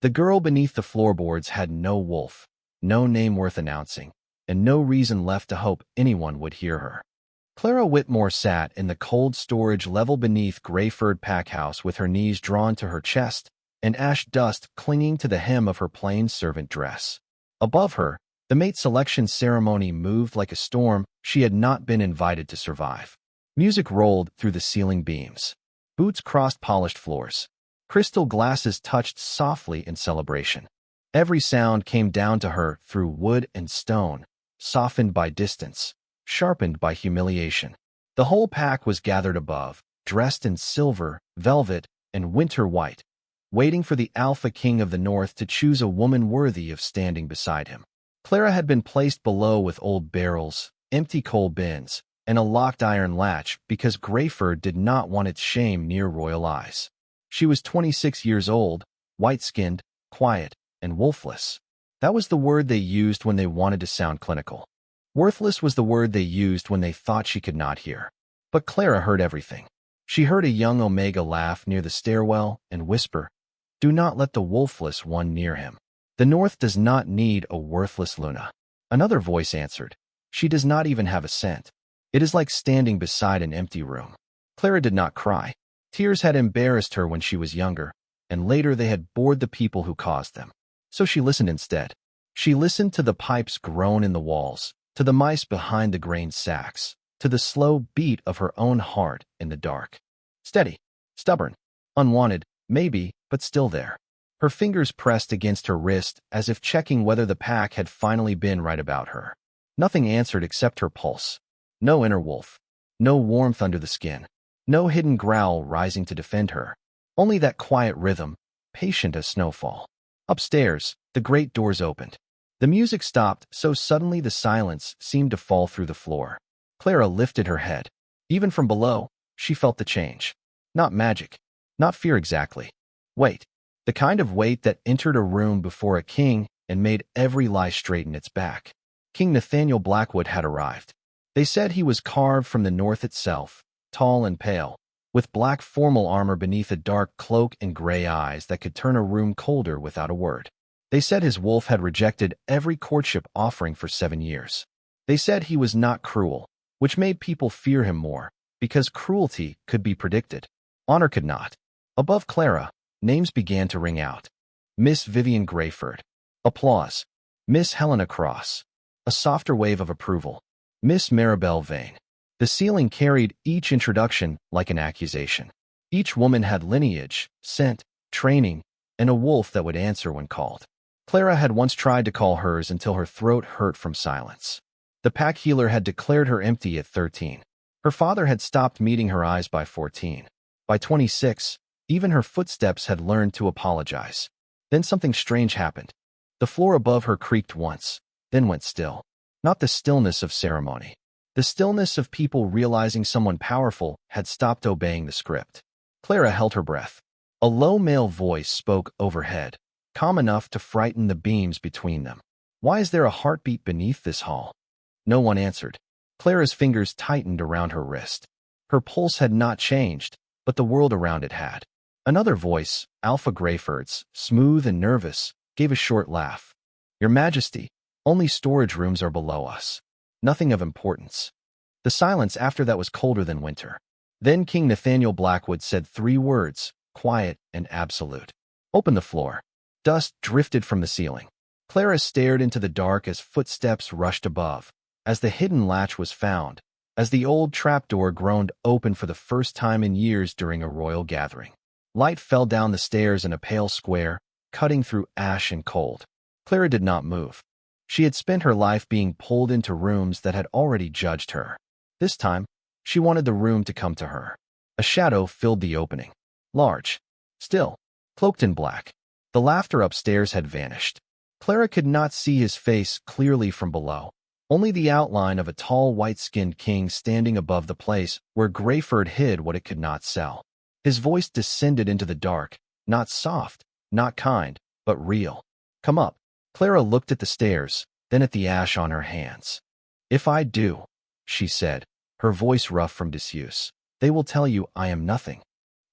The girl beneath the floorboards had no wolf, no name worth announcing, and no reason left to hope anyone would hear her. Clara Whitmore sat in the cold storage level beneath gray-furred packhouse with her knees drawn to her chest and ash dust clinging to the hem of her plain servant dress. Above her, the mate selection ceremony moved like a storm she had not been invited to survive. Music rolled through the ceiling beams. Boots crossed polished floors. Crystal glasses touched softly in celebration. Every sound came down to her through wood and stone, softened by distance, sharpened by humiliation. The whole pack was gathered above, dressed in silver, velvet, and winter white, waiting for the Alpha King of the North to choose a woman worthy of standing beside him. Clara had been placed below with old barrels, empty coal bins, and a locked iron latch because Greyford did not want its shame near royal eyes. She was 26 years old, white-skinned, quiet, and wolfless. That was the word they used when they wanted to sound clinical. Worthless was the word they used when they thought she could not hear. But Clara heard everything. She heard a young Omega laugh near the stairwell and whisper, "Do not let the wolfless one near him. The North does not need a worthless Luna." Another voice answered, "She does not even have a scent. It is like standing beside an empty room." Clara did not cry. Tears had embarrassed her when she was younger, and later they had bored the people who caused them. So she listened instead. She listened to the pipes groan in the walls, to the mice behind the grain sacks, to the slow beat of her own heart in the dark. Steady, stubborn, unwanted, maybe, but still there. Her fingers pressed against her wrist as if checking whether the pack had finally been right about her. Nothing answered except her pulse. No inner wolf. No warmth under the skin. No hidden growl rising to defend her. Only that quiet rhythm, patient as snowfall. Upstairs, the great doors opened. The music stopped so suddenly the silence seemed to fall through the floor. Clara lifted her head. Even from below, she felt the change. Not magic. Not fear exactly. Weight. The kind of weight that entered a room before a king and made every lie straighten its back. King Nathaniel Blackwood had arrived. They said he was carved from the North itself, tall and pale, with black formal armor beneath a dark cloak and gray eyes that could turn a room colder without a word. They said his wolf had rejected every courtship offering for 7 years. They said he was not cruel, which made people fear him more, because cruelty could be predicted. Honor could not. Above Clara, names began to ring out. Miss Vivian Greyford. Applause. Miss Helena Cross. A softer wave of approval. Miss Maribel Vane. The ceiling carried each introduction like an accusation. Each woman had lineage, scent, training, and a wolf that would answer when called. Clara had once tried to call hers until her throat hurt from silence. The pack healer had declared her empty at 13. Her father had stopped meeting her eyes by 14. By 26, even her footsteps had learned to apologize. Then something strange happened. The floor above her creaked once, then went still. Not the stillness of ceremony. The stillness of people realizing someone powerful had stopped obeying the script. Clara held her breath. A low male voice spoke overhead, calm enough to frighten the beams between them. "Why is there a heartbeat beneath this hall?" No one answered. Clara's fingers tightened around her wrist. Her pulse had not changed, but the world around it had. Another voice, Alpha Greyford's, smooth and nervous, gave a short laugh. "Your Majesty, only storage rooms are below us. Nothing of importance." The silence after that was colder than winter. Then King Nathaniel Blackwood said 3 words, quiet and absolute. "Open the floor." Dust drifted from the ceiling. Clara stared into the dark as footsteps rushed above, as the hidden latch was found, as the old trapdoor groaned open for the first time in years during a royal gathering. Light fell down the stairs in a pale square, cutting through ash and cold. Clara did not move. She had spent her life being pulled into rooms that had already judged her. This time, she wanted the room to come to her. A shadow filled the opening. Large. Still. Cloaked in black. The laughter upstairs had vanished. Clara could not see his face clearly from below. Only the outline of a tall white-skinned king standing above the place where Greyford hid what it could not sell. His voice descended into the dark, not soft, not kind, but real. "Come up." Clara looked at the stairs, then at the ash on her hands. "If I do," she said, her voice rough from disuse, "they will tell you I am nothing."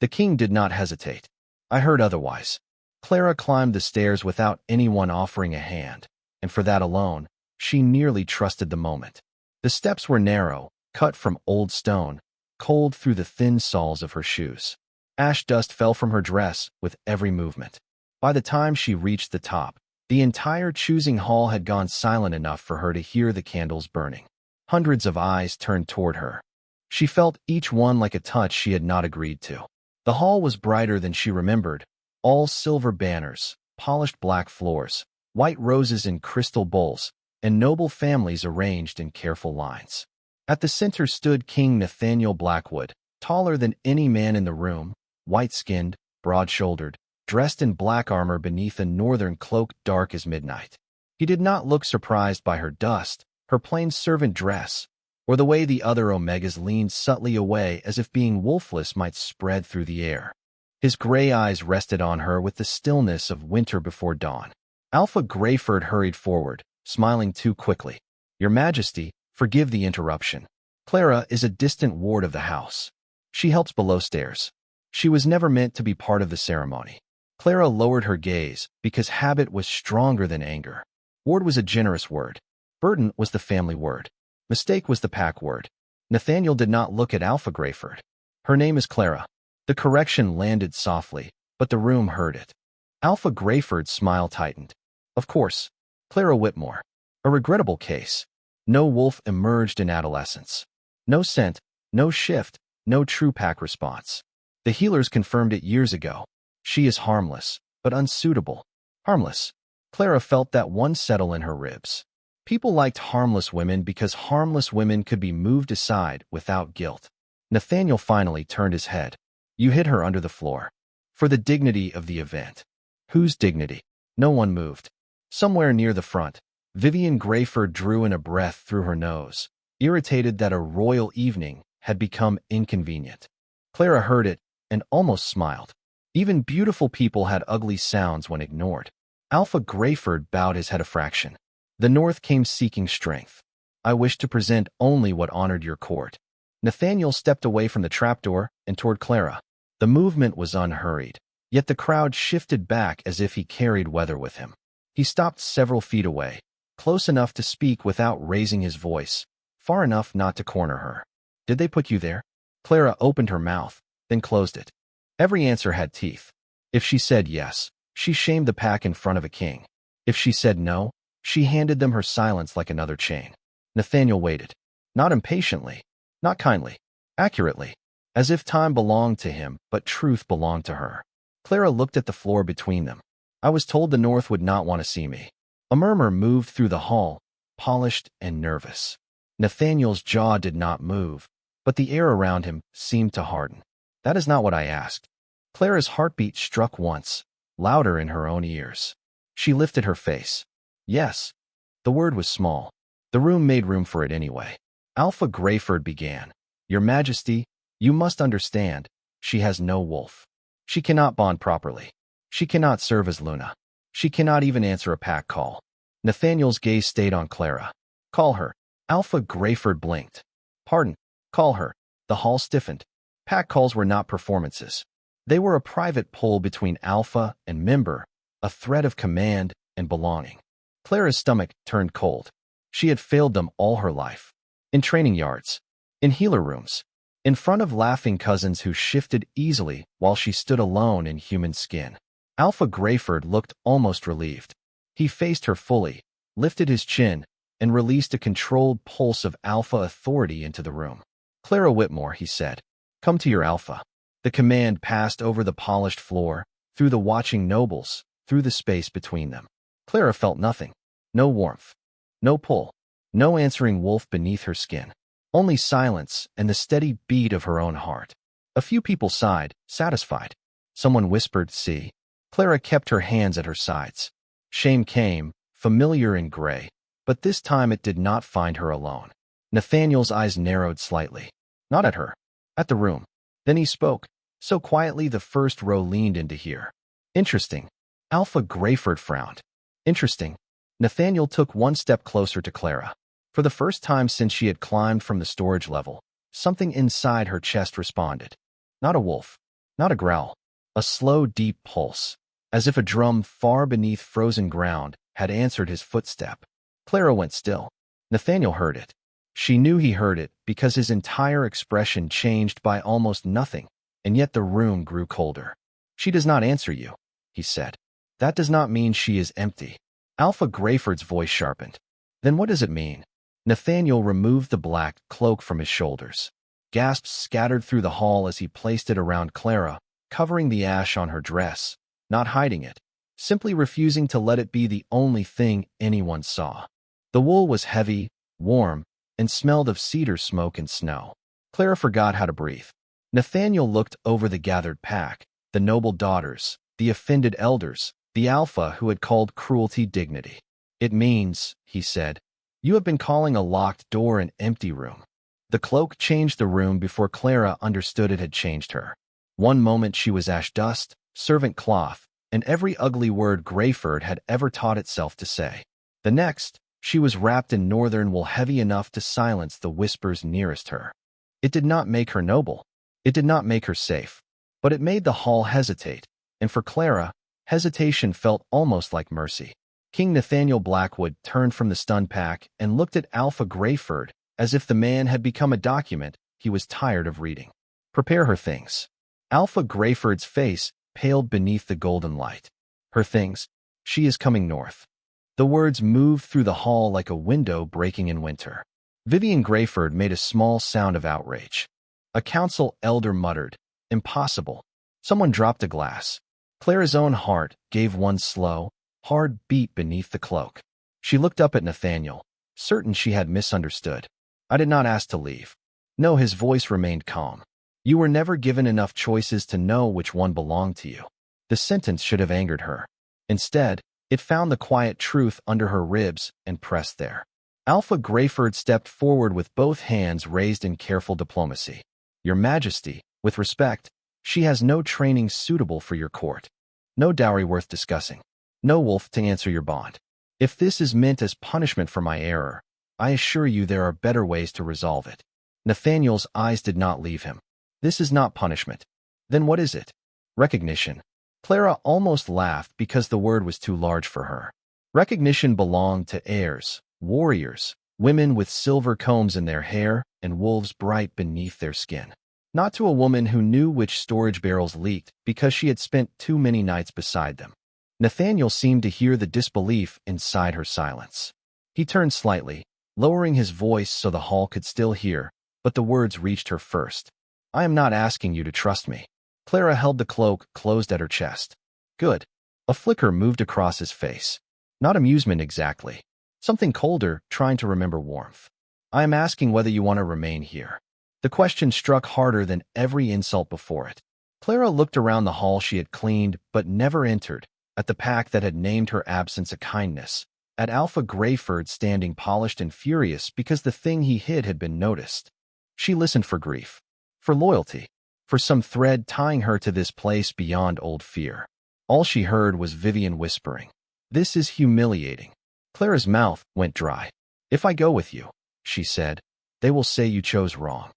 The king did not hesitate. "I heard otherwise." Clara climbed the stairs without anyone offering a hand, and for that alone, she nearly trusted the moment. The steps were narrow, cut from old stone, cold through the thin soles of her shoes. Ash dust fell from her dress with every movement. By the time she reached the top, the entire choosing hall had gone silent enough for her to hear the candles burning. Hundreds of eyes turned toward her. She felt each one like a touch she had not agreed to. The hall was brighter than she remembered, all silver banners, polished black floors, white roses in crystal bowls, and noble families arranged in careful lines. At the center stood King Nathaniel Blackwood, taller than any man in the room, white-skinned, broad-shouldered, dressed in black armor beneath a northern cloak dark as midnight. He did not look surprised by her dust, her plain servant dress, or the way the other Omegas leaned subtly away as if being wolfless might spread through the air. His gray eyes rested on her with the stillness of winter before dawn. Alpha Greyford hurried forward, smiling too quickly. "Your Majesty, forgive the interruption. Clara is a distant ward of the house. She helps below stairs. She was never meant to be part of the ceremony." Clara lowered her gaze because habit was stronger than anger. Ward was a generous word. Burden was the family word. Mistake was the pack word. Nathaniel did not look at Alpha Greyford. "Her name is Clara." The correction landed softly, but the room heard it. Alpha Greyford's smile tightened. "Of course, Clara Whitmore. A regrettable case. No wolf emerged in adolescence. No scent, no shift, no true pack response. The healers confirmed it years ago. She is harmless, but unsuitable. Harmless." Clara felt that one settle in her ribs. People liked harmless women because harmless women could be moved aside without guilt. Nathaniel finally turned his head. "You hid her under the floor. For the dignity of the event." "Whose dignity?" No one moved. Somewhere near the front, Vivian Greyford drew in a breath through her nose, irritated that a royal evening had become inconvenient. Clara heard it and almost smiled. Even beautiful people had ugly sounds when ignored. Alpha Greyford bowed his head a fraction. "The North came seeking strength. I wish to present only what honored your court." Nathaniel stepped away from the trapdoor and toward Clara. The movement was unhurried, yet the crowd shifted back as if he carried weather with him. He stopped several feet away, close enough to speak without raising his voice, far enough not to corner her. "Did they put you there?" Clara opened her mouth, then closed it. Every answer had teeth. If she said yes, she shamed the pack in front of a king. If she said no, she handed them her silence like another chain. Nathaniel waited. Not impatiently, not kindly, accurately, as if time belonged to him, but truth belonged to her. Clara looked at the floor between them. "I was told the North would not want to see me." A murmur moved through the hall, polished and nervous. Nathaniel's jaw did not move, but the air around him seemed to harden. "That is not what I asked." Clara's heartbeat struck once, louder in her own ears. She lifted her face. "Yes." The word was small. The room made room for it anyway. Alpha Greyford began. "Your Majesty, you must understand, she has no wolf. She cannot bond properly. She cannot serve as Luna. She cannot even answer a pack call." Nathaniel's gaze stayed on Clara. "Call her." Alpha Greyford blinked. "Pardon, call her." The hall stiffened. Pack calls were not performances. They were a private pull between Alpha and member, a thread of command and belonging. Clara's stomach turned cold. She had failed them all her life. In training yards, in healer rooms, in front of laughing cousins who shifted easily while she stood alone in human skin. Alpha Greyford looked almost relieved. He faced her fully, lifted his chin, and released a controlled pulse of alpha authority into the room. "Clara Whitmore," he said, "come to your alpha." The command passed over the polished floor, through the watching nobles, through the space between them. Clara felt nothing. No warmth. No pull. No answering wolf beneath her skin. Only silence and the steady beat of her own heart. A few people sighed, satisfied. Someone whispered, "See." Clara kept her hands at her sides. Shame came, familiar and gray, but this time it did not find her alone. Nathaniel's eyes narrowed slightly. Not at her. At the room. Then he spoke, so quietly the first row leaned in to hear. "Interesting." Alpha Greyford frowned. "Interesting." Nathaniel took one step closer to Clara. For the first time since she had climbed from the storage level, something inside her chest responded. Not a wolf. Not a growl. A slow, deep pulse. as if a drum far beneath frozen ground had answered his footstep. Clara went still. Nathaniel heard it. She knew he heard it because his entire expression changed by almost nothing, and yet the room grew colder. "She does not answer you," he said. "That does not mean she is empty." Alpha Grayford's voice sharpened. "Then what does it mean?" Nathaniel removed the black cloak from his shoulders. Gasps scattered through the hall as he placed it around Clara, covering the ash on her dress, not hiding it, simply refusing to let it be the only thing anyone saw. The wool was heavy, warm, and smelled of cedar smoke and snow. Clara forgot how to breathe. Nathaniel looked over the gathered pack, the noble daughters, the offended elders, the alpha who had called cruelty dignity. "It means," he said, "you have been calling a locked door an empty room." The cloak changed the room before Clara understood it had changed her. One moment she was ash dust, servant cloth, and every ugly word Grayford had ever taught itself to say. The next, she was wrapped in northern wool heavy enough to silence the whispers nearest her. It did not make her noble. It did not make her safe. But it made the hall hesitate, and for Clara, hesitation felt almost like mercy. King Nathaniel Blackwood turned from the stunned pack and looked at Alpha Grayford as if the man had become a document he was tired of reading. "Prepare her things." Alpha Grayford's face paled beneath the golden light. "Her things? She is coming north." The words moved through the hall like a window breaking in winter. Vivian Grayford made a small sound of outrage. A council elder muttered, "Impossible." Someone dropped a glass. Clara's own heart gave one slow, hard beat beneath the cloak. She looked up at Nathaniel, certain she had misunderstood. "I did not ask to leave." No, his voice remained calm. "You were never given enough choices to know which one belonged to you." The sentence should have angered her. Instead, it found the quiet truth under her ribs and pressed there. Alpha Grayford stepped forward with both hands raised in careful diplomacy. "Your Majesty, with respect, she has no training suitable for your court. No dowry worth discussing. No wolf to answer your bond. If this is meant as punishment for my error, I assure you there are better ways to resolve it." Nathaniel's eyes did not leave him. "This is not punishment." "Then what is it?" "Recognition." Clara almost laughed because the word was too large for her. Recognition belonged to heirs, warriors, women with silver combs in their hair and wolves bright beneath their skin. Not to a woman who knew which storage barrels leaked because she had spent too many nights beside them. Nathaniel seemed to hear the disbelief inside her silence. He turned slightly, lowering his voice so the hall could still hear, but the words reached her first. "I am not asking you to trust me." Clara held the cloak closed at her chest. "Good." A flicker moved across his face. Not amusement exactly. Something colder, trying to remember warmth. "I am asking whether you want to remain here." The question struck harder than every insult before it. Clara looked around the hall she had cleaned but never entered, at the pack that had named her absence a kindness, at Alpha Grayford standing polished and furious because the thing he hid had been noticed. She listened for grief, for loyalty, for some thread tying her to this place beyond old fear. All she heard was Vivian whispering, "This is humiliating." Clara's mouth went dry. "If I go with you," she said, "they will say you chose wrong."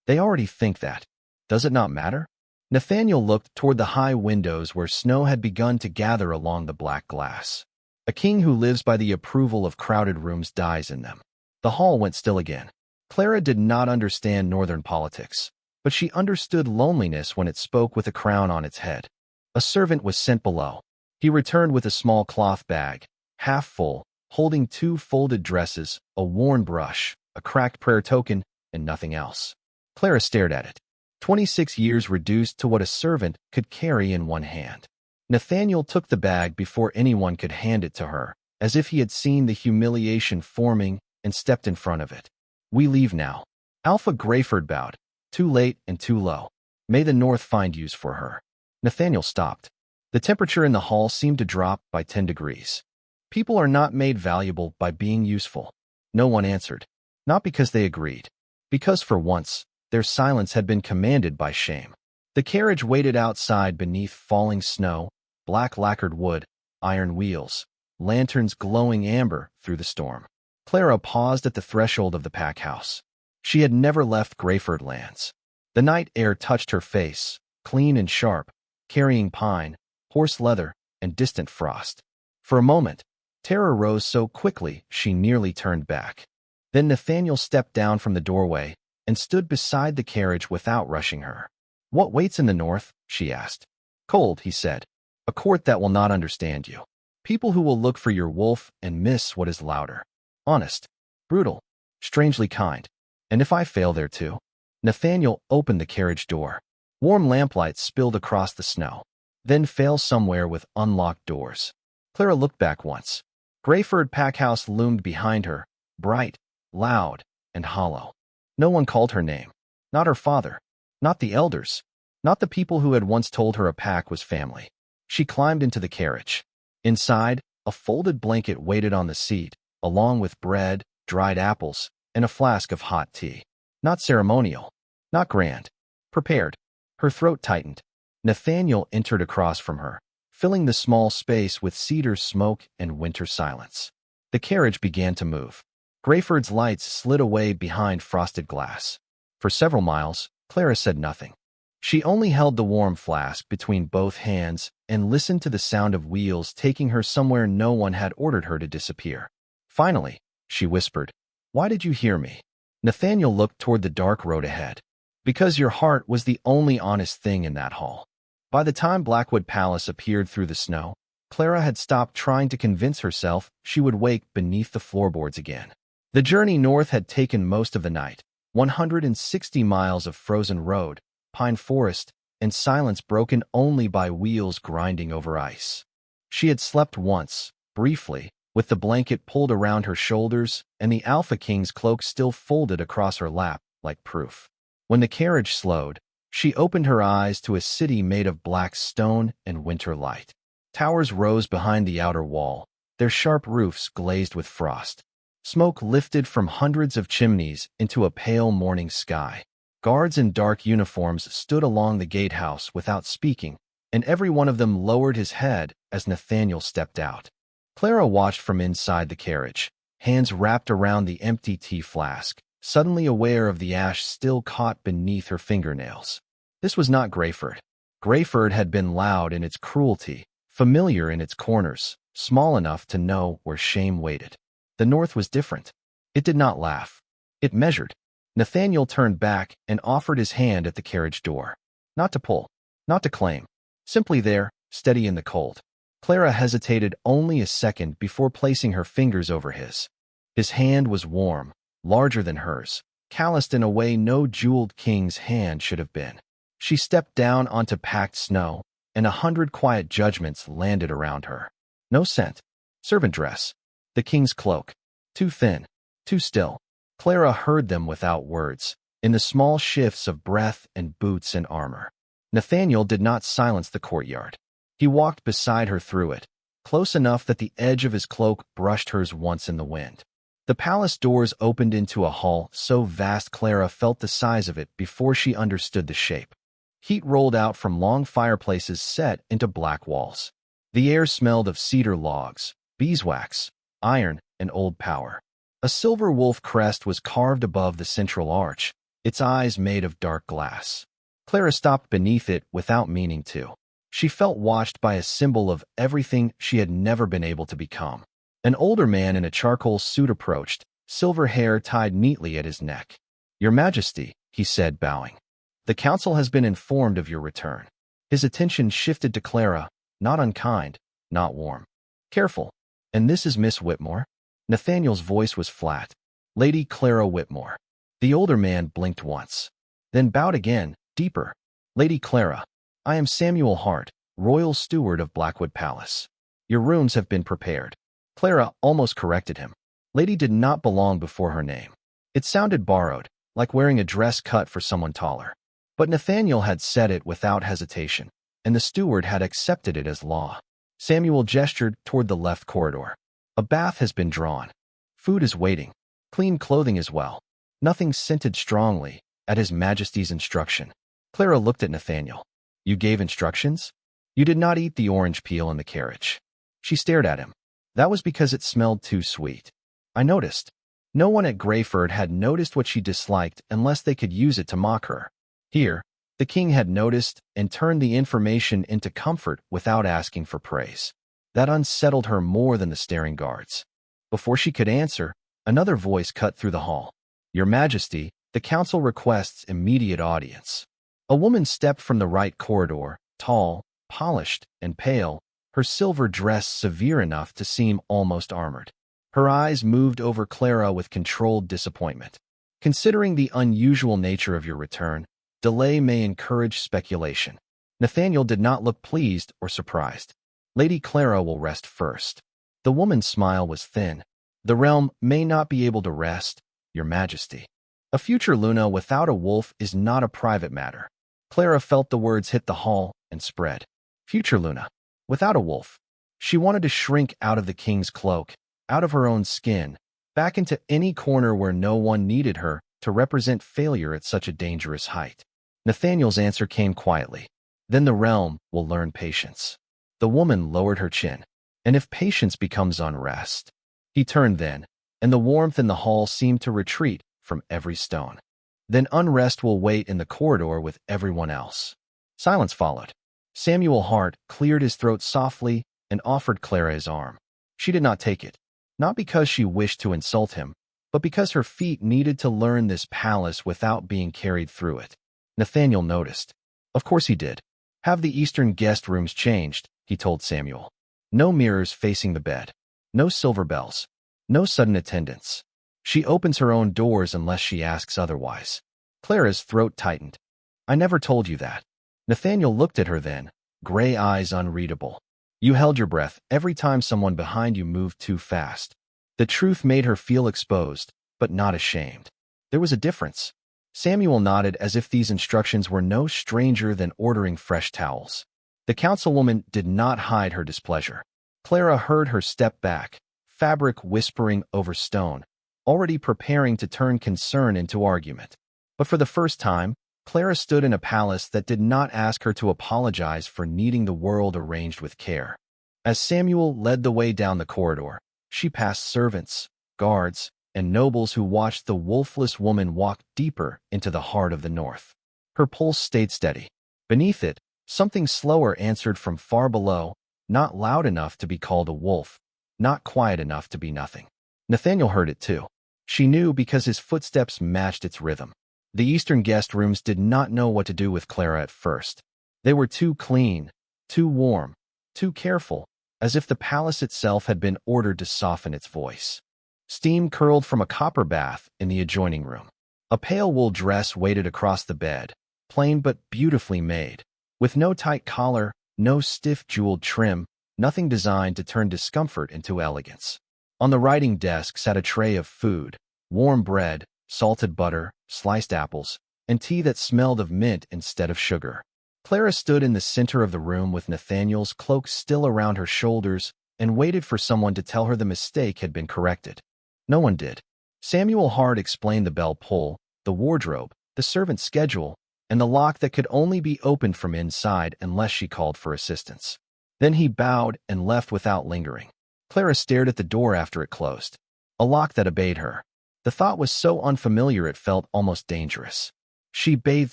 "They already think that. Does it not matter?" Nathaniel looked toward the high windows where snow had begun to gather along the black glass. A king who lives by the approval of crowded rooms dies in them. The hall went still again. Clara did not understand northern politics, but she understood loneliness when it spoke with a crown on its head. A servant was sent below. He returned with a small cloth bag, half full, holding 2 folded dresses, a worn brush, a cracked prayer token, and nothing else. Clara stared at it. 26 years reduced to what a servant could carry in one hand. Nathaniel took the bag before anyone could hand it to her, as if he had seen the humiliation forming and stepped in front of it. "We leave now." Alpha Grayford bowed. "Too late and too low. May the north find use for her." Nathaniel stopped. The temperature in the hall seemed to drop by 10 degrees. People are not made valuable by being useful. No one answered. Not because they agreed. Because for once, their silence had been commanded by shame. The carriage waited outside beneath falling snow, black lacquered wood, iron wheels, lanterns glowing amber through the storm. Clara paused at the threshold of the packhouse. She had never left Grayford lands. The night air touched her face, clean and sharp, carrying pine, horse leather, and distant frost. For a moment, terror rose so quickly she nearly turned back. Then Nathaniel stepped down from the doorway and stood beside the carriage without rushing her. "What waits in the north?" she asked. "Cold," he said. "A court that will not understand you. People who will look for your wolf and miss what is louder. Honest, brutal, strangely kind. And if I fail there too?" Nathaniel opened the carriage door. Warm lamplight spilled across the snow, then fell somewhere with unlocked doors. Clara looked back once. Greyford Packhouse loomed behind her, bright, loud, and hollow. No one called her name. Not her father. Not the elders. Not the people who had once told her a pack was family. She climbed into the carriage. Inside, a folded blanket waited on the seat, along with bread, dried apples, and a flask of hot tea. Not ceremonial. Not grand. Prepared. Her throat tightened. Nathaniel entered across from her, filling the small space with cedar smoke and winter silence. The carriage began to move. Greyford's lights slid away behind frosted glass. For several miles, Clara said nothing. She only held the warm flask between both hands and listened to the sound of wheels taking her somewhere no one had ordered her to disappear. Finally, she whispered, "Why did you hear me?" Nathaniel looked toward the dark road ahead. "Because your heart was the only honest thing in that hall." By the time Blackwood Palace appeared through the snow, Clara had stopped trying to convince herself she would wake beneath the floorboards again. The journey north had taken most of the night, 160 miles of frozen road, pine forest, and silence broken only by wheels grinding over ice. She had slept once, briefly, with the blanket pulled around her shoulders and the Alpha King's cloak still folded across her lap like proof. When the carriage slowed, she opened her eyes to a city made of black stone and winter light. Towers rose behind the outer wall, their sharp roofs glazed with frost. Smoke lifted from hundreds of chimneys into a pale morning sky. Guards in dark uniforms stood along the gatehouse without speaking, and every one of them lowered his head as Nathaniel stepped out. Clara watched from inside the carriage, hands wrapped around the empty tea flask, suddenly aware of the ash still caught beneath her fingernails. This was not Greyford. Greyford had been loud in its cruelty, familiar in its corners, small enough to know where shame waited. The North was different. It did not laugh. It measured. Nathaniel turned back and offered his hand at the carriage door. Not to pull, not to claim. Simply there, steady in the cold. Clara hesitated only a second before placing her fingers over his. His hand was warm, larger than hers, calloused in a way no jeweled king's hand should have been. She stepped down onto packed snow, and 100 quiet judgments landed around her. No scent. Servant dress. The king's cloak. Too thin. Too still. Clara heard them without words, in the small shifts of breath and boots and armor. Nathaniel did not silence the courtyard. He walked beside her through it, close enough that the edge of his cloak brushed hers once in the wind. The palace doors opened into a hall so vast Clara felt the size of it before she understood the shape. Heat rolled out from long fireplaces set into black walls. The air smelled of cedar logs, beeswax, iron, and old power. A silver wolf crest was carved above the central arch, its eyes made of dark glass. Clara stopped beneath it without meaning to. She felt watched by a symbol of everything she had never been able to become. An older man in a charcoal suit approached, silver hair tied neatly at his neck. "Your Majesty," he said, bowing. "The council has been informed of your return." His attention shifted to Clara, not unkind, not warm. "Careful. And this is Miss Whitmore?" Nathaniel's voice was flat. "Lady Clara Whitmore." The older man blinked once, then bowed again, deeper. "Lady Clara, I am Samuel Hart, Royal Steward of Blackwood Palace. Your rooms have been prepared." Clara almost corrected him. Lady did not belong before her name. It sounded borrowed, like wearing a dress cut for someone taller. But Nathaniel had said it without hesitation, and the steward had accepted it as law. Samuel gestured toward the left corridor. "A bath has been drawn. Food is waiting. Clean clothing as well. Nothing scented strongly, at His Majesty's instruction." Clara looked at Nathaniel. "You gave instructions? You did not eat the orange peel in the carriage." She stared at him. "That was because it smelled too sweet. I noticed." No one at Greyford had noticed what she disliked unless they could use it to mock her. Here, The king had noticed and turned the information into comfort without asking for praise. That unsettled her more than the staring guards. Before she could answer, another voice cut through the hall. "Your Majesty, the council requests immediate audience." A woman stepped from the right corridor, tall, polished, and pale, her silver dress severe enough to seem almost armored. Her eyes moved over Clara with controlled disappointment. "Considering the unusual nature of your return, delay may encourage speculation." Nathaniel did not look pleased or surprised. "Lady Clara will rest first." The woman's smile was thin. "The realm may not be able to rest, Your Majesty. A future Luna without a wolf is not a private matter." Clara felt the words hit the hall and spread. Future Luna, without a wolf. She wanted to shrink out of the king's cloak, out of her own skin, back into any corner where no one needed her to represent failure at such a dangerous height. Nathaniel's answer came quietly. "Then the realm will learn patience." The woman lowered her chin. "And if patience becomes unrest?" He turned then, and the warmth in the hall seemed to retreat from every stone. "Then unrest will wait in the corridor with everyone else." Silence followed. Samuel Hart cleared his throat softly and offered Clara his arm. She did not take it, not because she wished to insult him, but because her feet needed to learn this palace without being carried through it. Nathaniel noticed. Of course he did. "Have the eastern guest rooms changed," he told Samuel. "No mirrors facing the bed. No silver bells. No sudden attendance. She opens her own doors unless she asks otherwise." Clara's throat tightened. "I never told you that." Nathaniel looked at her then, gray eyes unreadable. "You held your breath every time someone behind you moved too fast." The truth made her feel exposed, but not ashamed. There was a difference. Samuel nodded as if these instructions were no stranger than ordering fresh towels. The councilwoman did not hide her displeasure. Clara heard her step back, fabric whispering over stone, already preparing to turn concern into argument. But for the first time, Clara stood in a palace that did not ask her to apologize for needing the world arranged with care. As Samuel led the way down the corridor, she passed servants, guards, and nobles who watched the wolfless woman walk deeper into the heart of the north. Her pulse stayed steady. Beneath it, something slower answered from far below, not loud enough to be called a wolf, not quiet enough to be nothing. Nathaniel heard it too. She knew because his footsteps matched its rhythm. The eastern guest rooms did not know what to do with Clara at first. They were too clean, too warm, too careful, as if the palace itself had been ordered to soften its voice. Steam curled from a copper bath in the adjoining room. A pale wool dress waited across the bed, plain but beautifully made, with no tight collar, no stiff jeweled trim, nothing designed to turn discomfort into elegance. On the writing desk sat a tray of food, warm bread, salted butter, sliced apples, and tea that smelled of mint instead of sugar. Clara stood in the center of the room with Nathaniel's cloak still around her shoulders and waited for someone to tell her the mistake had been corrected. No one did. Samuel Hart explained the bell pull, the wardrobe, the servant's schedule, and the lock that could only be opened from inside unless she called for assistance. Then he bowed and left without lingering. Clara stared at the door after it closed. A lock that obeyed her. The thought was so unfamiliar it felt almost dangerous. She bathed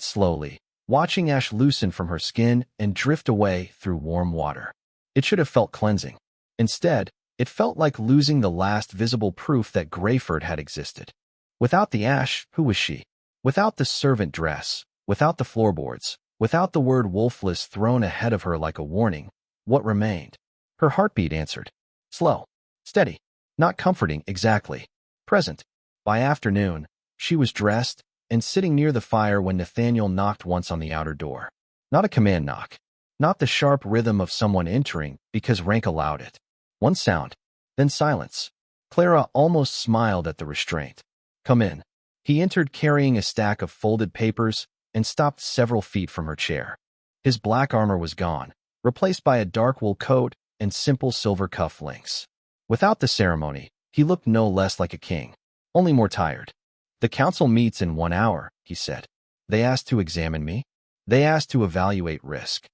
slowly, watching ash loosen from her skin and drift away through warm water. It should have felt cleansing. Instead, it felt like losing the last visible proof that Greyford had existed. Without the ash, who was she? Without the servant dress, without the floorboards, without the word Wolfless thrown ahead of her like a warning, what remained? Her heartbeat answered. Slow, steady, not comforting exactly, present. By afternoon, she was dressed and sitting near the fire when Nathaniel knocked once on the outer door. Not a command knock, not the sharp rhythm of someone entering because rank allowed it. One sound, then silence. Clara almost smiled at the restraint. Come in. He entered carrying a stack of folded papers and stopped several feet from her chair. His black armor was gone, replaced by a dark wool coat and simple silver cuff links. Without the ceremony, he looked no less like a king, only more tired. The council meets in 1 hour, he said. They asked to examine me. They asked to evaluate risk.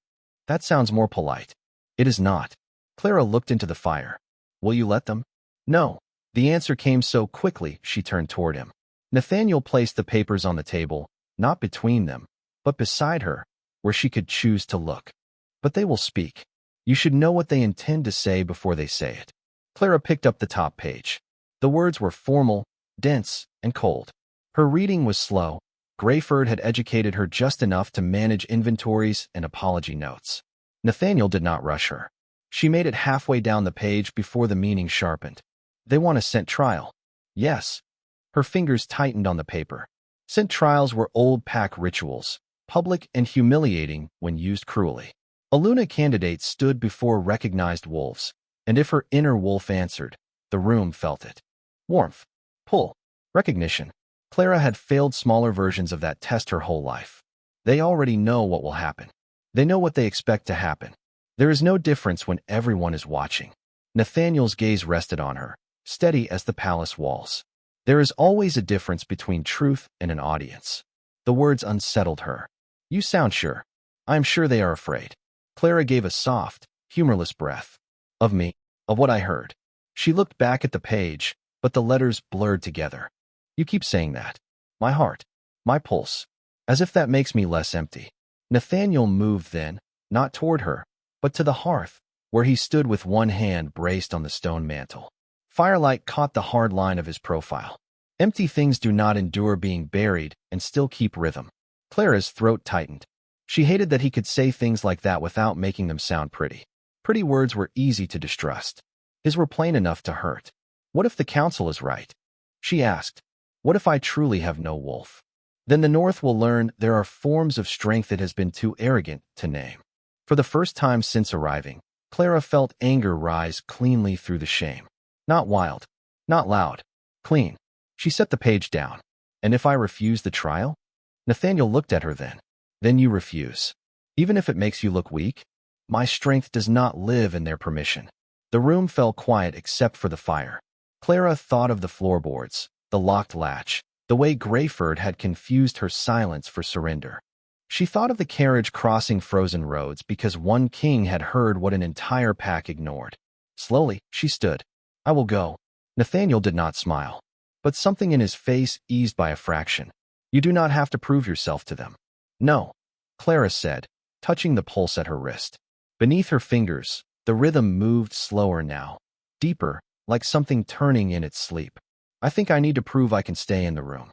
That sounds more polite. It is not. Clara looked into the fire. Will you let them? No. The answer came so quickly she turned toward him. Nathaniel placed the papers on the table, not between them, but beside her, where she could choose to look. But they will speak. You should know what they intend to say before they say it. Clara picked up the top page. The words were formal, dense, and cold. Her reading was slow. Grayford had educated her just enough to manage inventories and apology notes. Nathaniel did not rush her. She made it halfway down the page before the meaning sharpened. They want a scent trial. Yes. Her fingers tightened on the paper. Scent trials were old pack rituals, public and humiliating when used cruelly. A Luna candidate stood before recognized wolves, and if her inner wolf answered, the room felt it. Warmth. Pull. Recognition. Clara had failed smaller versions of that test her whole life. They already know what will happen. They know what they expect to happen. There is no difference when everyone is watching. Nathaniel's gaze rested on her, steady as the palace walls. There is always a difference between truth and an audience. The words unsettled her. You sound sure. I am sure they are afraid. Clara gave a soft, humorless breath. Of me, of what I heard. She looked back at the page, but the letters blurred together. You keep saying that. My heart. My pulse. As if that makes me less empty. Nathaniel moved then, not toward her, but to the hearth, where he stood with one hand braced on the stone mantel. Firelight caught the hard line of his profile. Empty things do not endure being buried and still keep rhythm. Clara's throat tightened. She hated that he could say things like that without making them sound pretty. Pretty words were easy to distrust. His were plain enough to hurt. What if the council is right? She asked. What if I truly have no wolf? Then the North will learn there are forms of strength it has been too arrogant to name. For the first time since arriving, Clara felt anger rise cleanly through the shame. Not wild, not loud, clean. She set the page down. And if I refuse the trial? Nathaniel looked at her then. Then you refuse. Even if it makes you look weak? My strength does not live in their permission. The room fell quiet except for the fire. Clara thought of the floorboards, the locked latch, the way Grayford had confused her silence for surrender. She thought of the carriage crossing frozen roads because one king had heard what an entire pack ignored. Slowly, she stood. I will go. Nathaniel did not smile, but something in his face eased by a fraction. You do not have to prove yourself to them. No, Clara said, touching the pulse at her wrist. Beneath her fingers, the rhythm moved slower now, deeper, like something turning in its sleep. I think I need to prove I can stay in the room.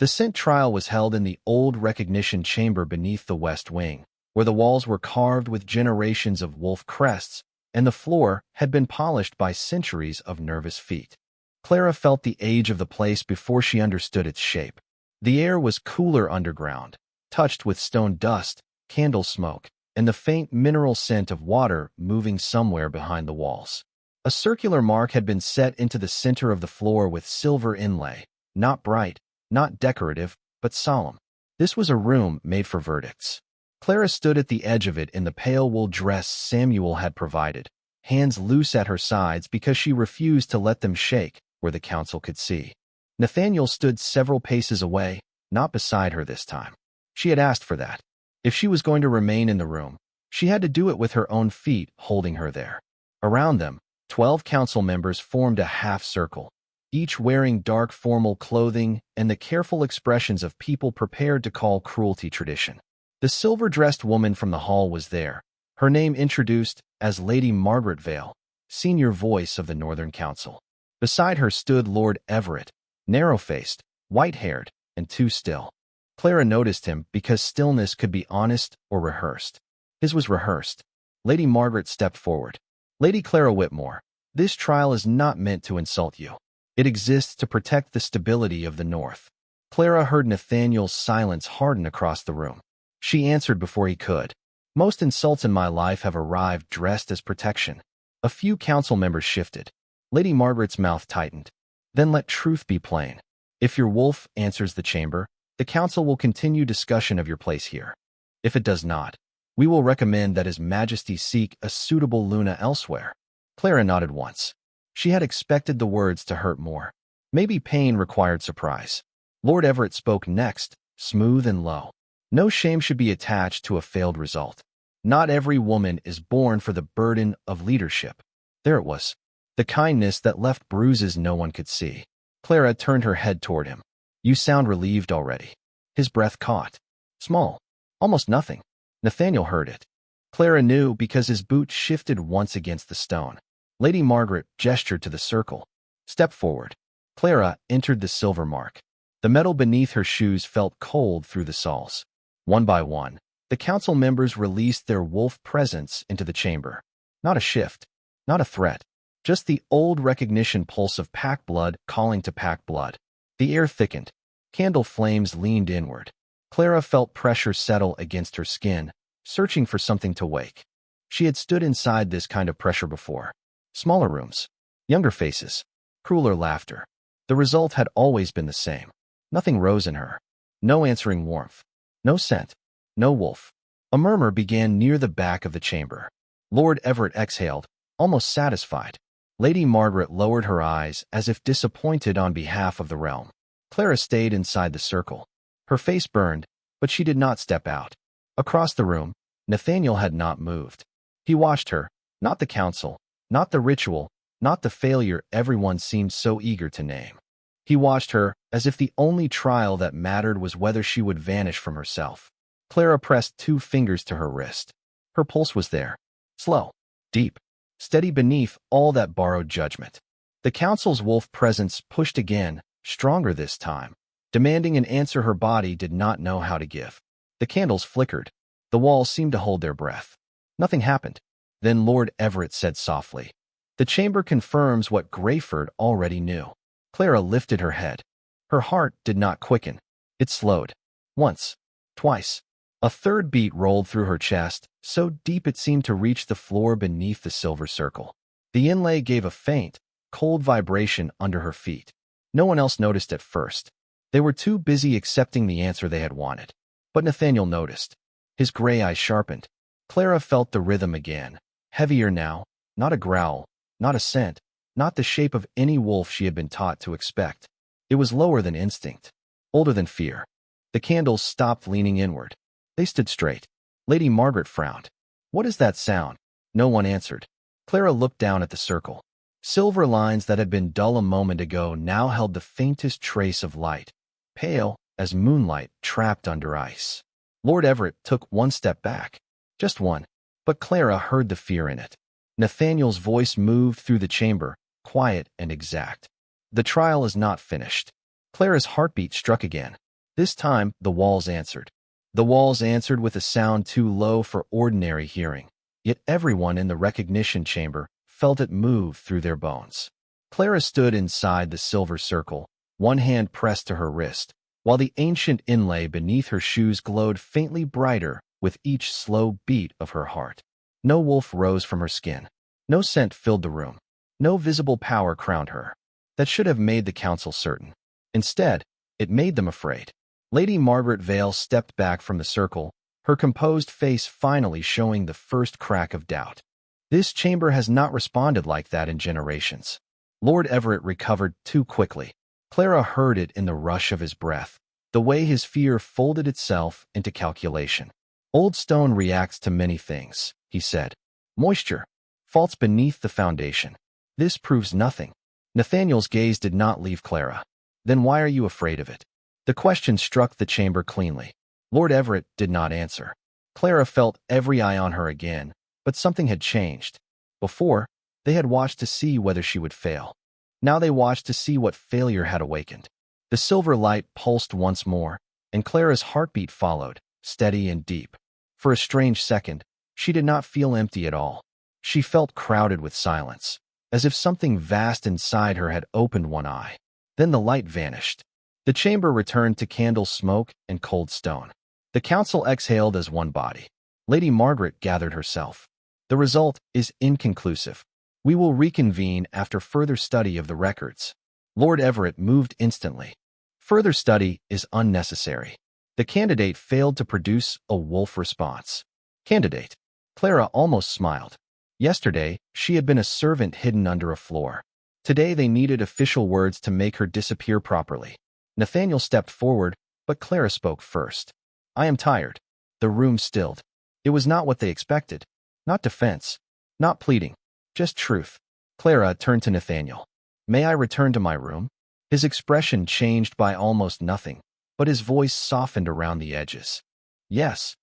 The scent trial was held in the old recognition chamber beneath the west wing, where the walls were carved with generations of wolf crests, and the floor had been polished by centuries of nervous feet. Clara felt the age of the place before she understood its shape. The air was cooler underground, touched with stone dust, candle smoke, and the faint mineral scent of water moving somewhere behind the walls. A circular mark had been set into the center of the floor with silver inlay, not bright, not decorative, but solemn. This was a room made for verdicts. Clara stood at the edge of it in the pale wool dress Samuel had provided, hands loose at her sides because she refused to let them shake where the council could see. Nathaniel stood several paces away, not beside her this time. She had asked for that. If she was going to remain in the room, she had to do it with her own feet holding her there. Around them, 12 council members formed a half-circle, each wearing dark formal clothing and the careful expressions of people prepared to call cruelty tradition. The silver-dressed woman from the hall was there, her name introduced as Lady Margaret Vale, senior voice of the Northern Council. Beside her stood Lord Everett, narrow-faced, white-haired, and too still. Clara noticed him because stillness could be honest or rehearsed. His was rehearsed. Lady Margaret stepped forward. Lady Clara Whitmore, this trial is not meant to insult you. It exists to protect the stability of the North. Clara heard Nathaniel's silence harden across the room. She answered before he could. Most insults in my life have arrived dressed as protection. A few council members shifted. Lady Margaret's mouth tightened. Then let truth be plain. If your wolf answers the chamber, the council will continue discussion of your place here. If it does not, we will recommend that His Majesty seek a suitable Luna elsewhere. Clara nodded once. She had expected the words to hurt more. Maybe pain required surprise. Lord Everett spoke next, smooth and low. No shame should be attached to a failed result. Not every woman is born for the burden of leadership. There it was. The kindness that left bruises no one could see. Clara turned her head toward him. You sound relieved already. His breath caught. Small. Almost nothing. Nathaniel heard it. Clara knew because his boot shifted once against the stone. Lady Margaret gestured to the circle. Step forward. Clara entered the silver mark. The metal beneath her shoes felt cold through the soles. One by one, the council members released their wolf presence into the chamber. Not a shift, not a threat, just the old recognition pulse of pack blood calling to pack blood. The air thickened. Candle flames leaned inward. Clara felt pressure settle against her skin, searching for something to wake. She had stood inside this kind of pressure before. Smaller rooms, younger faces, crueler laughter. The result had always been the same. Nothing rose in her. No answering warmth. No scent. No wolf. A murmur began near the back of the chamber. Lord Everett exhaled, almost satisfied. Lady Margaret lowered her eyes as if disappointed on behalf of the realm. Clara stayed inside the circle. Her face burned, but she did not step out. Across the room, Nathaniel had not moved. He watched her, not the council, not the ritual, not the failure everyone seemed so eager to name. He watched her as if the only trial that mattered was whether she would vanish from herself. Clara pressed 2 fingers to her wrist. Her pulse was there. Slow, deep, steady beneath all that borrowed judgment. The council's wolf presence pushed again, stronger this time, demanding an answer her body did not know how to give. The candles flickered. The walls seemed to hold their breath. Nothing happened. Then Lord Everett said softly, "The chamber confirms what Greyford already knew." Clara lifted her head. Her heart did not quicken. It slowed. Once. Twice. A third beat rolled through her chest, so deep it seemed to reach the floor beneath the silver circle. The inlay gave a faint, cold vibration under her feet. No one else noticed at first. They were too busy accepting the answer they had wanted. But Nathaniel noticed. His gray eyes sharpened. Clara felt the rhythm again. Heavier now, not a growl, not a scent, not the shape of any wolf she had been taught to expect. It was lower than instinct, older than fear. The candles stopped leaning inward. They stood straight. Lady Margaret frowned. "What is that sound?" No one answered. Clara looked down at the circle. Silver lines that had been dull a moment ago now held the faintest trace of light, pale as moonlight trapped under ice. Lord Everett took one step back. Just one. But Clara heard the fear in it. Nathaniel's voice moved through the chamber, quiet and exact. "The trial is not finished." Clara's heartbeat struck again. This time, the walls answered. The walls answered with a sound too low for ordinary hearing. Yet everyone in the recognition chamber felt it move through their bones. Clara stood inside the silver circle, one hand pressed to her wrist, while the ancient inlay beneath her shoes glowed faintly brighter with each slow beat of her heart. No wolf rose from her skin. No scent filled the room. No visible power crowned her. That should have made the council certain. Instead, it made them afraid. Lady Margaret Vale stepped back from the circle, her composed face finally showing the first crack of doubt. This chamber has not responded like that in generations. Lord Everett recovered too quickly. Clara heard it in the rush of his breath, the way his fear folded itself into calculation. "Old stone reacts to many things," he said. "Moisture. Faults beneath the foundation. This proves nothing." Nathaniel's gaze did not leave Clara. "Then why are you afraid of it?" The question struck the chamber cleanly. Lord Everett did not answer. Clara felt every eye on her again, but something had changed. Before, they had watched to see whether she would fail. Now they watched to see what failure had awakened. The silver light pulsed once more, and Clara's heartbeat followed, steady and deep. For a strange second, she did not feel empty at all. She felt crowded with silence, as if something vast inside her had opened one eye. Then the light vanished. The chamber returned to candle smoke and cold stone. The council exhaled as one body. Lady Margaret gathered herself. "The result is inconclusive. We will reconvene after further study of the records." Lord Everett moved instantly. "Further study is unnecessary." The candidate failed to produce a wolf response. Candidate. Clara almost smiled. Yesterday, she had been a servant hidden under a floor. Today they needed official words to make her disappear properly. Nathaniel stepped forward, but Clara spoke first. "I am tired." The room stilled. It was not what they expected. Not defense. Not pleading. Just truth. Clara turned to Nathaniel. "May I return to my room?" His expression changed by almost nothing, but his voice softened around the edges. "Yes."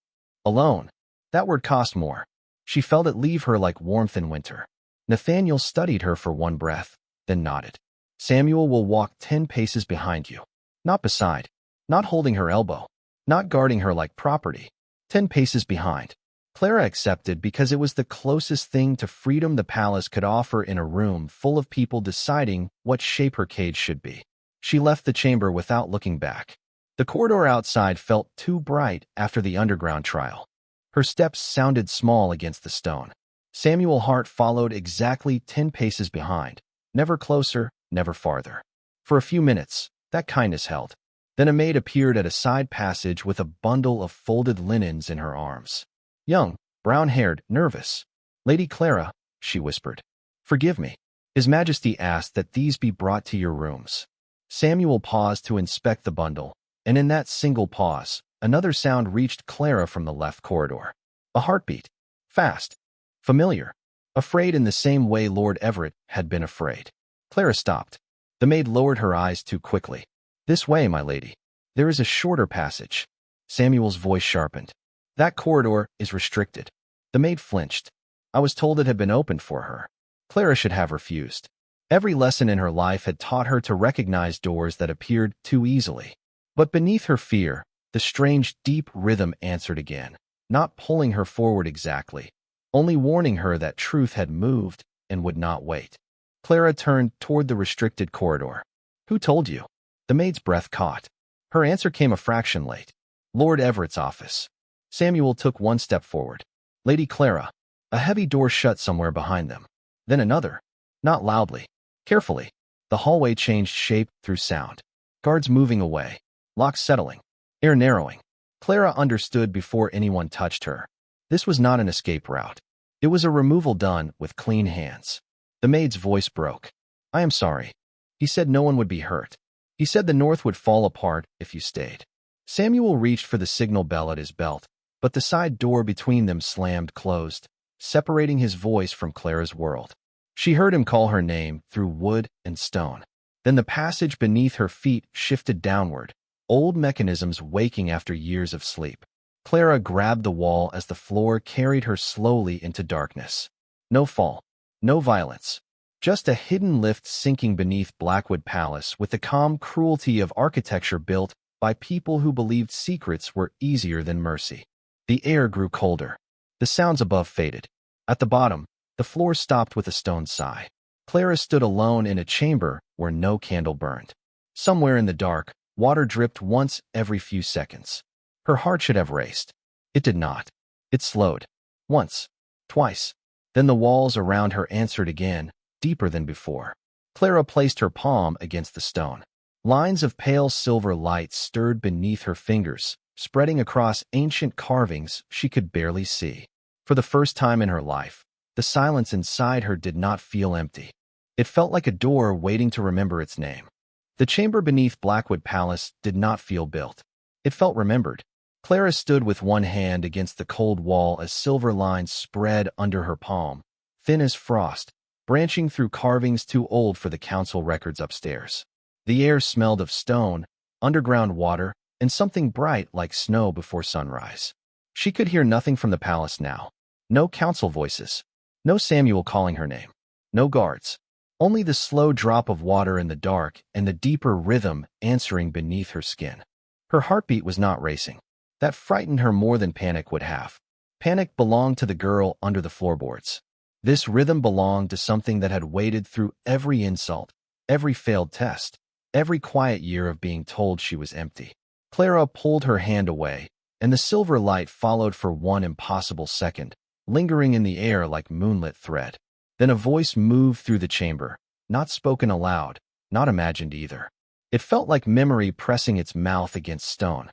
Alone. That word cost more. She felt it leave her like warmth in winter. Nathaniel studied her for one breath, then nodded. Samuel will walk 10 paces behind you. Not beside. Not holding her elbow. Not guarding her like property. 10 paces behind. Clara accepted because it was the closest thing to freedom the palace could offer in a room full of people deciding what shape her cage should be. She left the chamber without looking back. The corridor outside felt too bright after the underground trial. Her steps sounded small against the stone. Samuel Hart followed exactly 10 paces behind. Never closer, never farther. For a few minutes, that kindness held. Then a maid appeared at a side passage with a bundle of folded linens in her arms. Young, brown-haired, nervous. Lady Clara, she whispered. Forgive me. His Majesty asked that these be brought to your rooms. Samuel paused to inspect the bundle, and in that single pause, another sound reached Clara from the left corridor. A heartbeat. Fast. Familiar. Afraid in the same way Lord Everett had been afraid. Clara stopped. The maid lowered her eyes too quickly. This way, my lady. There is a shorter passage. Samuel's voice sharpened. That corridor is restricted. The maid flinched. I was told it had been opened for her. Clara should have refused. Every lesson in her life had taught her to recognize doors that appeared too easily. But beneath her fear, the strange, deep rhythm answered again, not pulling her forward exactly, only warning her that truth had moved and would not wait. Clara turned toward the restricted corridor. Who told you? The maid's breath caught. Her answer came a fraction late. Lord Everett's office. Samuel took one step forward. Lady Clara. A heavy door shut somewhere behind them. Then another. Not loudly. Carefully. The hallway changed shape through sound. Guards moving away. Locks settling. Air narrowing. Clara understood before anyone touched her. This was not an escape route. It was a removal done with clean hands. The maid's voice broke. I am sorry. He said no one would be hurt. He said the north would fall apart if you stayed. Samuel reached for the signal bell at his belt, but the side door between them slammed closed, separating his voice from Clara's world. She heard him call her name through wood and stone. Then the passage beneath her feet shifted downward, old mechanisms waking after years of sleep. Clara grabbed the wall as the floor carried her slowly into darkness. No fall. No violence. Just a hidden lift sinking beneath Blackwood Palace with the calm cruelty of architecture built by people who believed secrets were easier than mercy. The air grew colder. The sounds above faded. At the bottom, the floor stopped with a stone sigh. Clara stood alone in a chamber where no candle burned. Somewhere in the dark, water dripped once every few seconds. Her heart should have raced. It did not. It slowed. Once. Twice. Then the walls around her answered again, deeper than before. Clara placed her palm against the stone. Lines of pale silver light stirred beneath her fingers, spreading across ancient carvings she could barely see. For the first time in her life, the silence inside her did not feel empty. It felt like a door waiting to remember its name. The chamber beneath Blackwood Palace did not feel built. It felt remembered. Clara stood with one hand against the cold wall as silver lines spread under her palm, thin as frost, branching through carvings too old for the council records upstairs. The air smelled of stone, underground water, and something bright like snow before sunrise. She could hear nothing from the palace now. No council voices. No Samuel calling her name. No guards. Only the slow drop of water in the dark and the deeper rhythm answering beneath her skin. Her heartbeat was not racing. That frightened her more than panic would have. Panic belonged to the girl under the floorboards. This rhythm belonged to something that had waded through every insult, every failed test, every quiet year of being told she was empty. Clara pulled her hand away, and the silver light followed for one impossible second, lingering in the air like moonlit thread. Then a voice moved through the chamber, not spoken aloud, not imagined either. It felt like memory pressing its mouth against stone.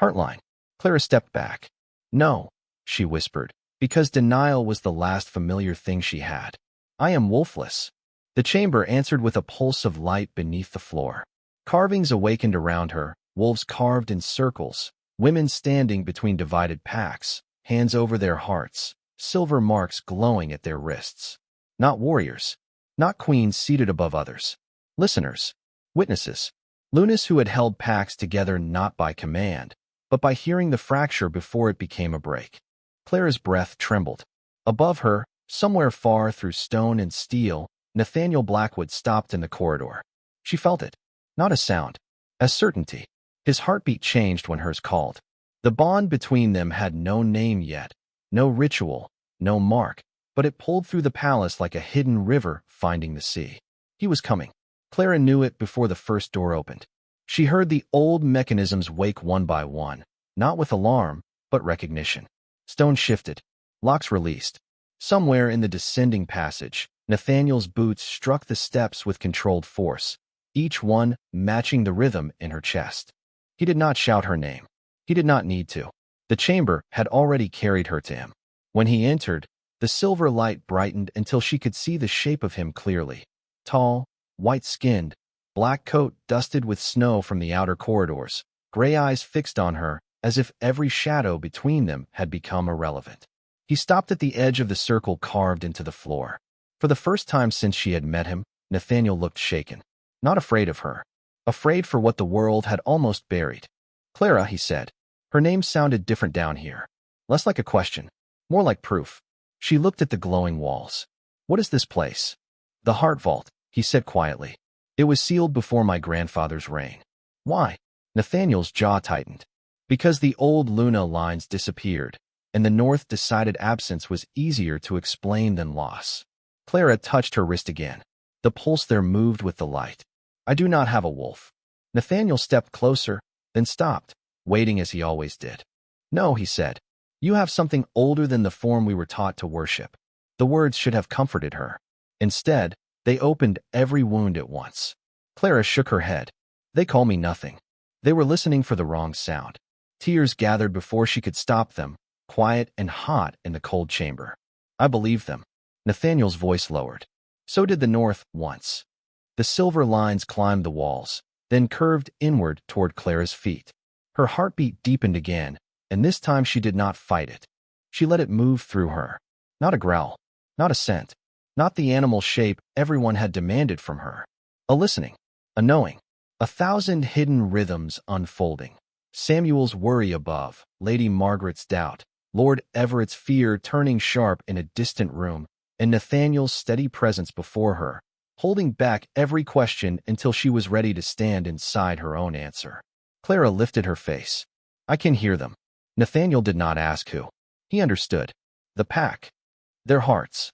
Heartline. Clara stepped back. No, she whispered, because denial was the last familiar thing she had. I am Wolfless. The chamber answered with a pulse of light beneath the floor. Carvings awakened around her, wolves carved in circles, women standing between divided packs, hands over their hearts, silver marks glowing at their wrists. Not warriors. Not queens seated above others. Listeners. Witnesses. Lunas who had held packs together not by command, but by hearing the fracture before it became a break. Clara's breath trembled. Above her, somewhere far through stone and steel, Nathaniel Blackwood stopped in the corridor. She felt it. Not a sound. As certainty. His heartbeat changed when hers called. The bond between them had no name yet, no ritual, no mark, but it pulled through the palace like a hidden river finding the sea. He was coming. Clara knew it before the first door opened. She heard the old mechanisms wake one by one, not with alarm, but recognition. Stone shifted. Locks released. Somewhere in the descending passage, Nathaniel's boots struck the steps with controlled force, each one matching the rhythm in her chest. He did not shout her name. He did not need to. The chamber had already carried her to him. When he entered, the silver light brightened until she could see the shape of him clearly. Tall, white-skinned, black coat dusted with snow from the outer corridors, gray eyes fixed on her as if every shadow between them had become irrelevant. He stopped at the edge of the circle carved into the floor. For the first time since she had met him, Nathaniel looked shaken. Not afraid of her. Afraid for what the world had almost buried. Clara, he said. Her name sounded different down here. Less like a question. More like proof. She looked at the glowing walls. What is this place? The Heart Vault, he said quietly. It was sealed before my grandfather's reign. Why? Nathaniel's jaw tightened. Because the old Luna lines disappeared, and the North decided absence was easier to explain than loss. Clara touched her wrist again. The pulse there moved with the light. I do not have a wolf. Nathaniel stepped closer, then stopped, waiting as he always did. No, he said. You have something older than the form we were taught to worship. The words should have comforted her. Instead, they opened every wound at once. Clara shook her head. They call me nothing. They were listening for the wrong sound. Tears gathered before she could stop them, quiet and hot in the cold chamber. I believed them. Nathaniel's voice lowered. So did the North once. The silver lines climbed the walls, then curved inward toward Clara's feet. Her heartbeat deepened again, and this time she did not fight it. She let it move through her. Not a growl, not a scent, not the animal shape everyone had demanded from her. A listening, a knowing, 1,000 hidden rhythms unfolding. Samuel's worry above, Lady Margaret's doubt, Lord Everett's fear turning sharp in a distant room, and Nathaniel's steady presence before her, holding back every question until she was ready to stand inside her own answer. Clara lifted her face. I can hear them. Nathaniel did not ask who. He understood. The pack. Their hearts.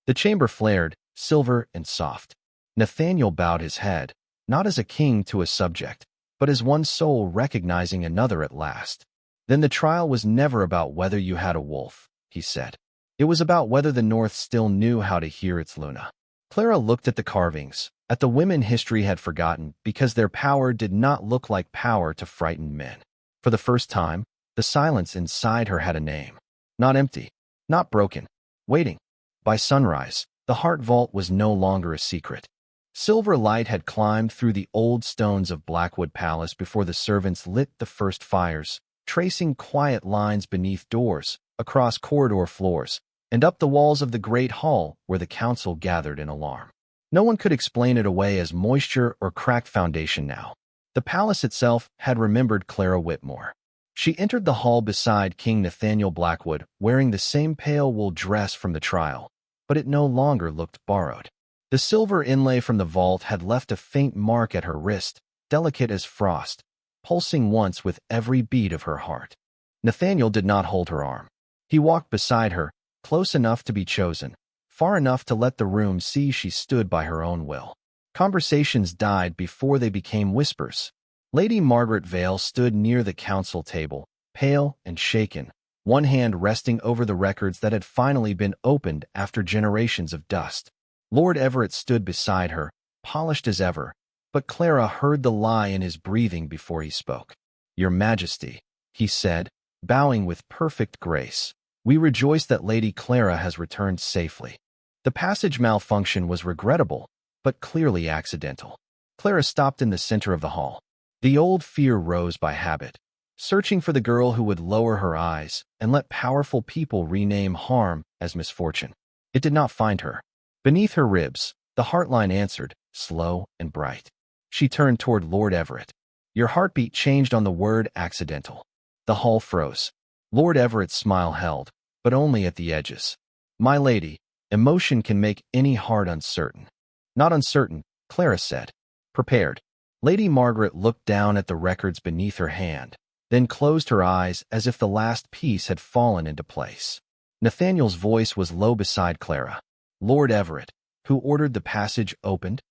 The chamber flared, silver and soft. Nathaniel bowed his head, not as a king to a subject, but as one soul recognizing another at last. Then the trial was never about whether you had a wolf, he said. It was about whether the North still knew how to hear its Luna. Clara looked at the carvings, at the women history had forgotten because their power did not look like power to frightened men. For the first time, the silence inside her had a name. Not empty, not broken, waiting. By sunrise, the Heart Vault was no longer a secret. Silver light had climbed through the old stones of Blackwood Palace before the servants lit the first fires, tracing quiet lines beneath doors, across corridor floors, and up the walls of the great hall where the council gathered in alarm. No one could explain it away as moisture or cracked foundation now. The palace itself had remembered Clara Whitmore. She entered the hall beside King Nathaniel Blackwood, wearing the same pale wool dress from the trial, but it no longer looked borrowed. The silver inlay from the vault had left a faint mark at her wrist, delicate as frost, pulsing once with every beat of her heart. Nathaniel did not hold her arm. He walked beside her, close enough to be chosen, far enough to let the room see she stood by her own will. Conversations died before they became whispers. Lady Margaret Vale stood near the council table, pale and shaken, one hand resting over the records that had finally been opened after generations of dust. Lord Everett stood beside her, polished as ever, but Clara heard the lie in his breathing before he spoke. Your Majesty, he said, bowing with perfect grace, we rejoice that Lady Clara has returned safely. The passage malfunction was regrettable, but clearly accidental. Clara stopped in the center of the hall. The old fear rose by habit, searching for the girl who would lower her eyes and let powerful people rename harm as misfortune. It did not find her. Beneath her ribs, the Heartline answered, slow and bright. She turned toward Lord Everett. Your heartbeat changed on the word accidental. The hall froze. Lord Everett's smile held, but only at the edges. "My lady, emotion can make any heart uncertain." "Not uncertain," Clara said. "Prepared." Lady Margaret looked down at the records beneath her hand, then closed her eyes as if the last piece had fallen into place. Nathaniel's voice was low beside Clara. "Lord Everett, who ordered the passage opened?"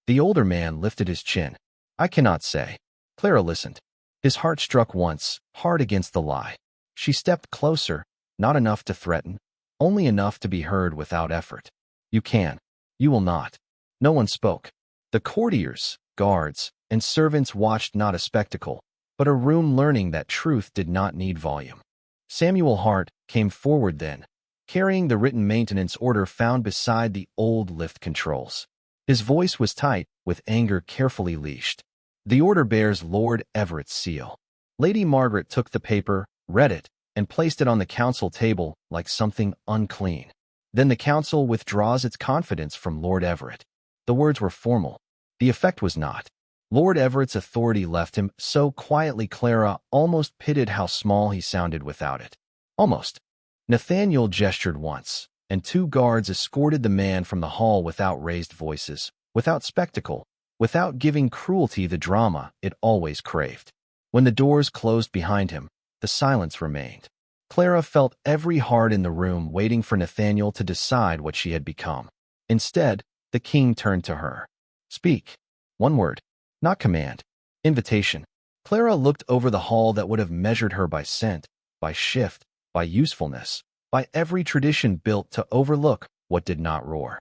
The older man lifted his chin. "I cannot say." Clara listened. His heart struck once, hard against the lie. She stepped closer, not enough to threaten, only enough to be heard without effort. "You can. You will not." No one spoke. The courtiers, guards, and servants watched not a spectacle, but a room learning that truth did not need volume. Samuel Hart came forward then, carrying the written maintenance order found beside the old lift controls. His voice was tight, with anger carefully leashed. "The order bears Lord Everett's seal." Lady Margaret took the paper, read it, and placed it on the council table like something unclean. "Then the council withdraws its confidence from Lord Everett." The words were formal. The effect was not. Lord Everett's authority left him so quietly Clara almost pitied how small he sounded without it. Almost. Nathaniel gestured once, and 2 guards escorted the man from the hall without raised voices, without spectacle, without giving cruelty the drama it always craved. When the doors closed behind him, the silence remained. Clara felt every heart in the room waiting for Nathaniel to decide what she had become. Instead, the king turned to her. "Speak." One word. Not command. Invitation. Clara looked over the hall that would have measured her by scent, by shift, by usefulness, by every tradition built to overlook what did not roar.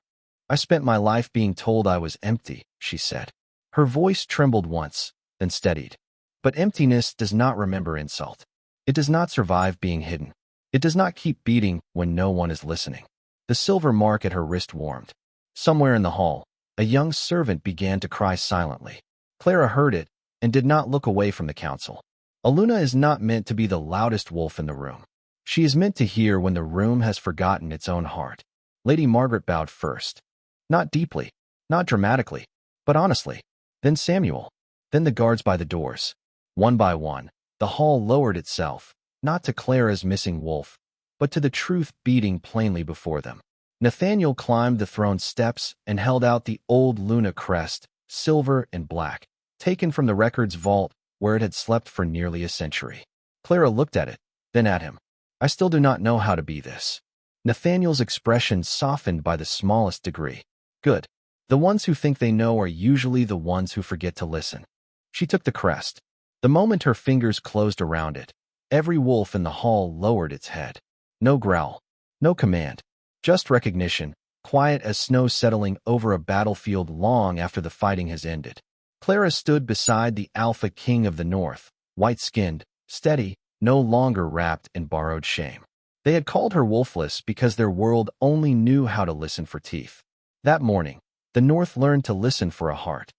"I spent my life being told I was empty," she said. Her voice trembled once, then steadied. "But emptiness does not remember insult. It does not survive being hidden. It does not keep beating when no one is listening." The silver mark at her wrist warmed. Somewhere in the hall, a young servant began to cry silently. Clara heard it and did not look away from the council. Luna is not meant to be the loudest wolf in the room. She is meant to hear when the room has forgotten its own heart. Lady Margaret bowed first. Not deeply, not dramatically, but honestly. Then Samuel. Then the guards by the doors. One by one, the hall lowered itself, not to Clara's missing wolf, but to the truth beating plainly before them. Nathaniel climbed the throne steps and held out the old Luna crest, silver and black, taken from the records vault where it had slept for nearly a century. Clara looked at it, then at him. "I still do not know how to be this." Nathaniel's expression softened by the smallest degree. "Good. The ones who think they know are usually the ones who forget to listen." She took the crest. The moment her fingers closed around it, every wolf in the hall lowered its head. No growl, no command, just recognition, quiet as snow settling over a battlefield long after the fighting has ended. Clara stood beside the Alpha King of the North, white-skinned, steady, no longer wrapped in borrowed shame. They had called her Wolfless because their world only knew how to listen for teeth. That morning, the North learned to listen for a heart.